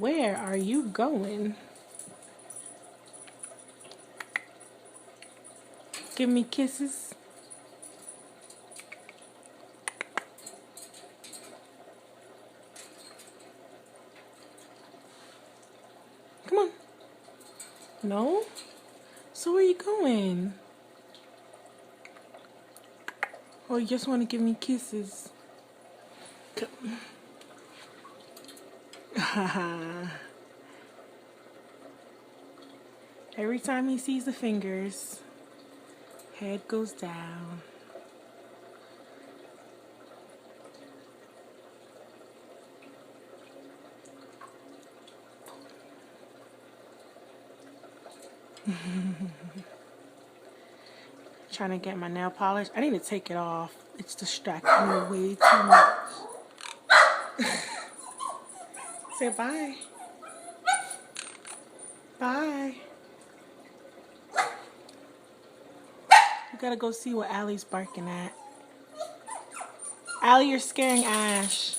Where are you going? Give me kisses. Come on. No? So where are you going? Or you just want to give me kisses? Every time he sees the fingers, head goes down. Trying to get my nail polish. I need to take it off. It's distracting me way too much. Say bye. Bye. We gotta go see what Allie's barking at. Allie, you're scaring Ash.